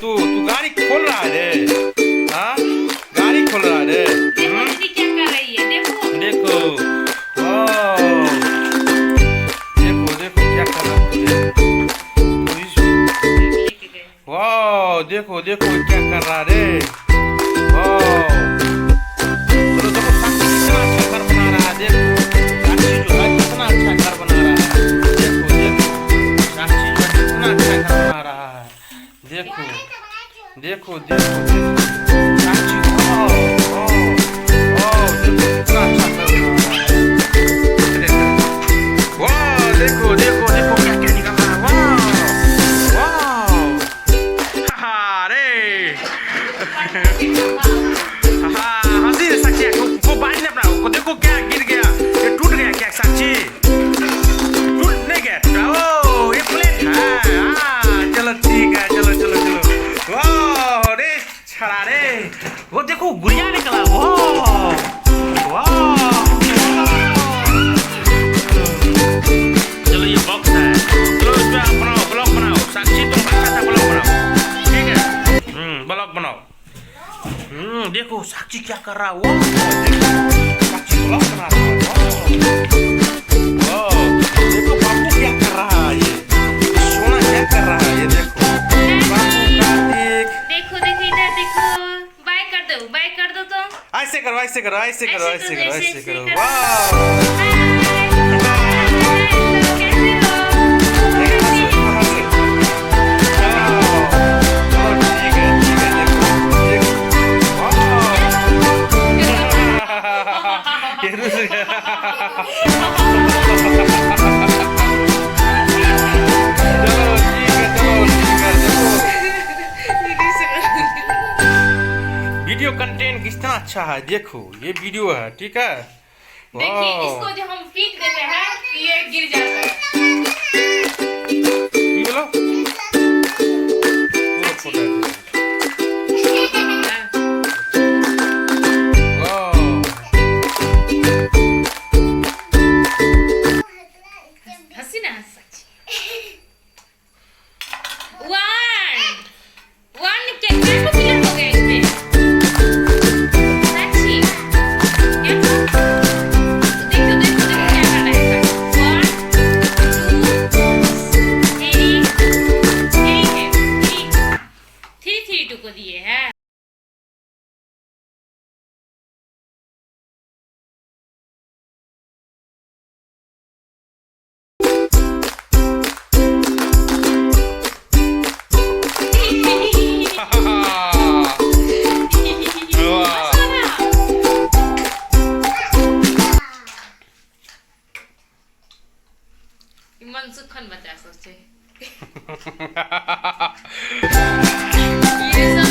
तू गाड़ी खोल रहा है रे। हाँ गाड़ी खोल रहा है रे। देखो दीदी क्या कर रही है, देखो देखो देखो देखो क्या कर रहा है। वाह देखो देखो क्या कर रहा है रे। वाह चलो देखो साक्षी कितना अच्छा घर बना रहा है। देखो साक्षी जो है कितना अच्छा घर बना रहा है। देखो देखो साक्षी जो है कितना अच्छा घर बना रहा है। देखो देखो देखो देखो साक्षी वाह वाह वाह देखो कितना अच्छा घर बना रहा है। वाह देखो देखो देखो क्या क्या निकल रहा है। वाह वाह अरे हंसी साक्षी को पानी नहीं अपना को देखो क्या गिर गया। ये टूट गया क्या साक्षी। टूट नहीं गया। ओ ये प्लेट है। हाँ चलो ठीक है चलो चलो चलो। वाह रे छड़ा रे वो देखो गुड़िया निकला। वाह वाह चलो ये बॉक्स है। चलो इसमें आप बनाओ ब्लॉक बनाओ। साक्षी तुम अच्छा सा ब्लॉक बनाओ ठीक है। ब्लॉक बनाओ। देखो साक्षी क्या कर रहा है। वो साक्षी ब्लॉक बना रहा है। देखो बापू क्या कर रहा है। ये सोना क्या कर रहा है। ये देखो बापू कार्तिक देखो देखो इधर देखो। बाय कर दो तो ऐसे करो ऐसे करो ऐसे करो ऐसे करो ऐसे करो। करो। वाह वीडियो कंटेंट कितना अच्छा है। देखो ये वीडियो है ठीक है। देखिए इसको जो हम फीक देते हैं ये गिर जाता है। ये बोलो पूरा फोटो है। हंसी ना सच्ची। वन क्या क्या पिलर हो गए इसमें सच्ची। देखो देखो देखो क्या कर रहा है। 3 को दिए हैं। मनसुख खन बता सोचे। ये सब